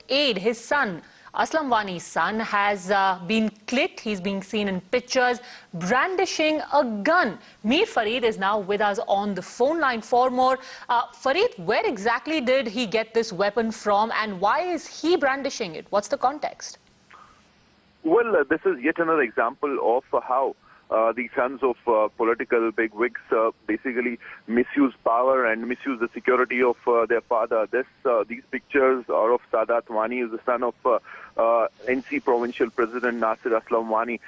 aide, his son, Aslam Wani's son, has been clipped. He's being seen in pictures brandishing a gun. Mir Farid is now with us on the phone line for more. Farid, where exactly did he get this weapon from and why is he brandishing it? What's the context? Well, this is yet another example of how the sons of political bigwigs basically misuse power and misuse the security of their father. These pictures are of Saadat Wani, who is the son of NC provincial president Nasir Aslam Wani.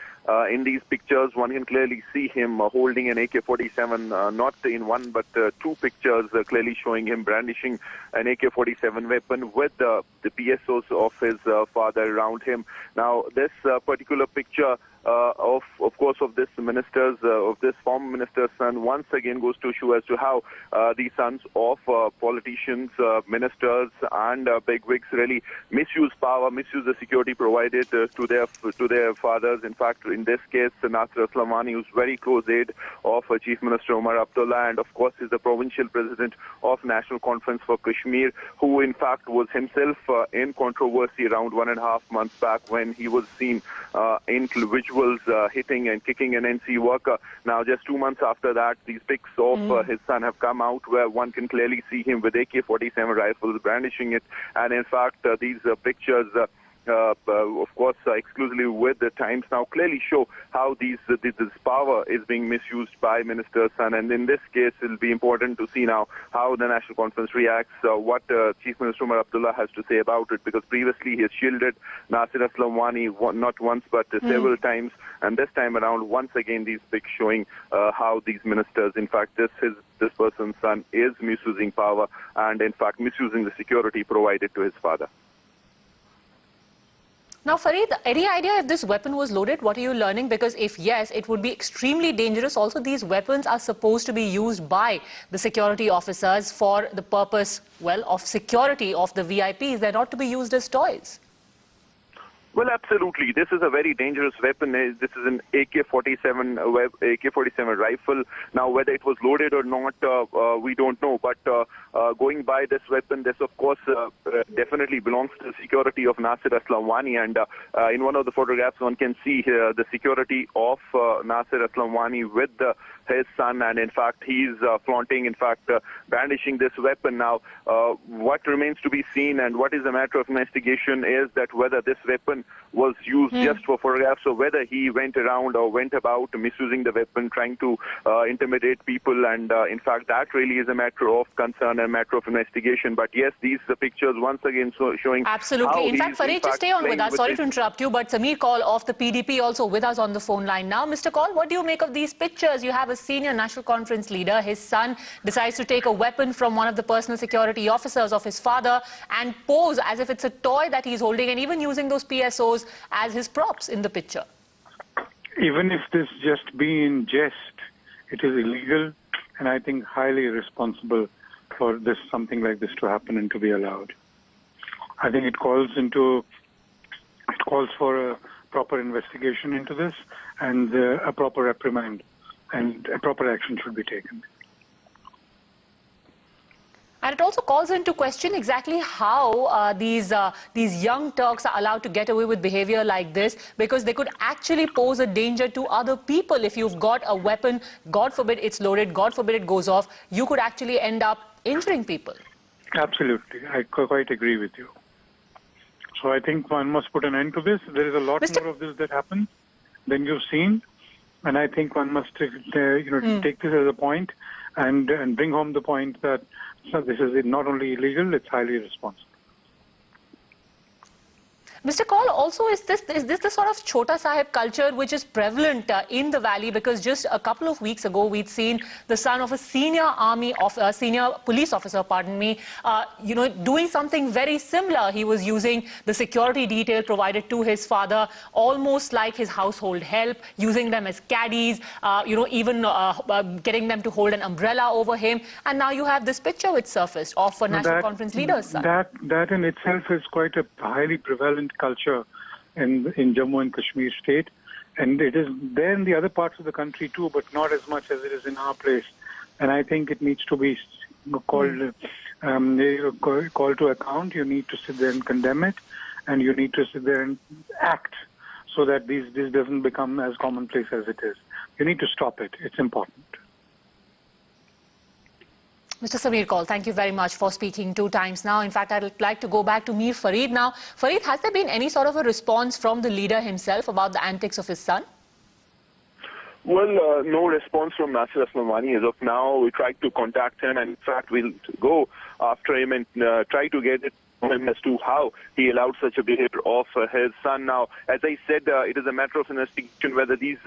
In these pictures, one can clearly see him holding an AK-47, not in one but two pictures, clearly showing him brandishing an AK-47 weapon with the PSOs of his father around him. Now, this particular picture of course, of this former minister's son once again goes to show as to how the sons of politicians, ministers and bigwigs really misuse power, misuse the security provided to their fathers. In fact, in this case, Nasir Aslam Wani, who's very close aide of Chief Minister Omar Abdullah, and of course is the provincial president of National Conference for Kashmir, who in fact was himself in controversy around 1.5 months back when he was seen in visuals hitting and kicking an NC worker. Now, just 2 months after that, these pics of his son have come out where one can clearly see him with AK-47 rifles brandishing it. And in fact, these pictures, of course, exclusively with the Times, now clearly show how this power is being misused by Minister's son. And in this case, it will be important to see now how the National Conference reacts, what Chief Minister Omar Abdullah has to say about it, because previously he has shielded Nasir Aslam Wani not once but several times, and this time around, once again, these pics showing how these ministers, in fact, this person's son is misusing power and, in fact, misusing the security provided to his father. Now, Farid, any idea if this weapon was loaded? What are you learning? Because if yes, it would be extremely dangerous. Also, these weapons are supposed to be used by the security officers for the purpose, well, of security of the VIPs. They're not to be used as toys. Well, absolutely. This is a very dangerous weapon. This is an AK-47 rifle. Now, whether it was loaded or not, we don't know. But going by this weapon, this, of course, definitely belongs to the security of Nasir Aslam Wani. And in one of the photographs, one can see here the security of Nasir Aslam Wani with his son. And, in fact, he's flaunting, in fact, brandishing this weapon. Now, what remains to be seen and what is a matter of investigation is that whether this weapon was used just for photographs or whether he went around or went about misusing the weapon, trying to intimidate people. And in fact, that really is a matter of concern and a matter of investigation. But yes, these pictures once again showing absolutely. In fact, Farid, just stay on with us. Sorry to interrupt you, but Samir Kaul of the PDP also with us on the phone line now. Mr. Kaul, what do you make of these pictures? You have a senior National Conference leader. His son decides to take a weapon from one of the personal security officers of his father and pose as if it's a toy that he's holding, and even using those PSOs as his props in the picture. Even if this just be in jest, it is illegal and I think highly irresponsible for something like this to happen and to be allowed. I think it calls for a proper investigation into this and a proper reprimand, and a proper action should be taken. And it also calls into question exactly how these young Turks are allowed to get away with behavior like this, because they could actually pose a danger to other people. If you've got a weapon, God forbid it's loaded, God forbid it goes off, you could actually end up injuring people. Absolutely. I quite agree with you. So I think one must put an end to this. There is a lot more of this that happens than you've seen. And I think one must take this as a point and bring home the point that this is not only illegal, it's highly irresponsible. Mr. Kaul, also is this the sort of Chota Sahib culture which is prevalent in the valley? Because just a couple of weeks ago, we'd seen the son of a senior police officer, doing something very similar. He was using the security detail provided to his father, almost like his household help, using them as caddies, even getting them to hold an umbrella over him. And now you have this picture which surfaced of a National Conference leader's son. That in itself is quite a highly prevalent culture in Jammu and Kashmir state, and it is there in the other parts of the country too, but not as much as it is in our place. And I think it needs to be called called to account, you need to sit there and condemn it, and you need to sit there and act so that this doesn't become as commonplace as it is. You need to stop it. It's important. Mr. Sameer Kaul, thank you very much for speaking 2 times now. In fact, I'd like to go back to Mir Farid now. Farid, has there been any sort of a response from the leader himself about the antics of his son? Well, no response from Nasir Aslamani as of now. We tried to contact him, and in fact, we'll go after him and try to get it from him as to how he allowed such a behavior of his son. Now, as I said, it is a matter of investigation whether this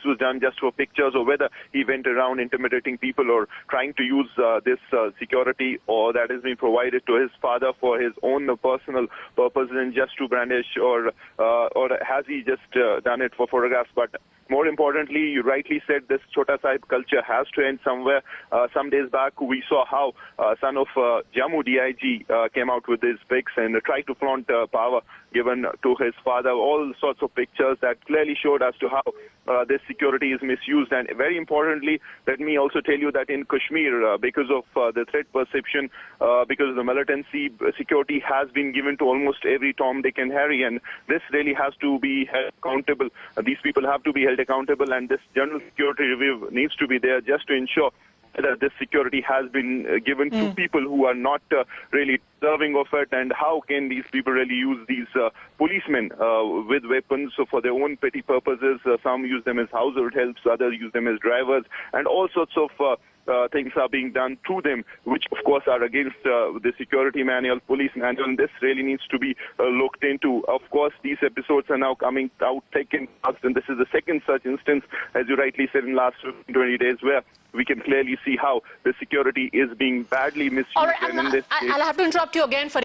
was done just for pictures or whether he went around intimidating people or trying to use this security or that has been provided to his father for his own personal purposes and just to brandish, or has he just done it for photographs. But more importantly, you rightly said this Chota Sahib culture has to end somewhere. Some days back, we saw how son of Jammu DIG came out with his pics and tried to flaunt power given to his father. All sorts of pictures that clearly showed as to how this security is misused. And very importantly, let me also tell you that in Kashmir, because of the threat perception, because of the militancy, security has been given to almost every Tom, Dick and Harry. And this really has to be held accountable. These people have to be held accountable, and this general security review needs to be there just to ensure that this security has been given to people who are not really deserving of it. And how can these people really use these policemen with weapons for their own petty purposes? Some use them as household helps, others use them as drivers, and all sorts of things are being done to them, which of course are against the security manual, police manual, and this really needs to be looked into. Of course, these episodes are now coming out taken fast, and this is the second such instance, as you rightly said, in the last 20 days, where we can clearly see how the security is being badly misused. All right, I'll have to interrupt you again for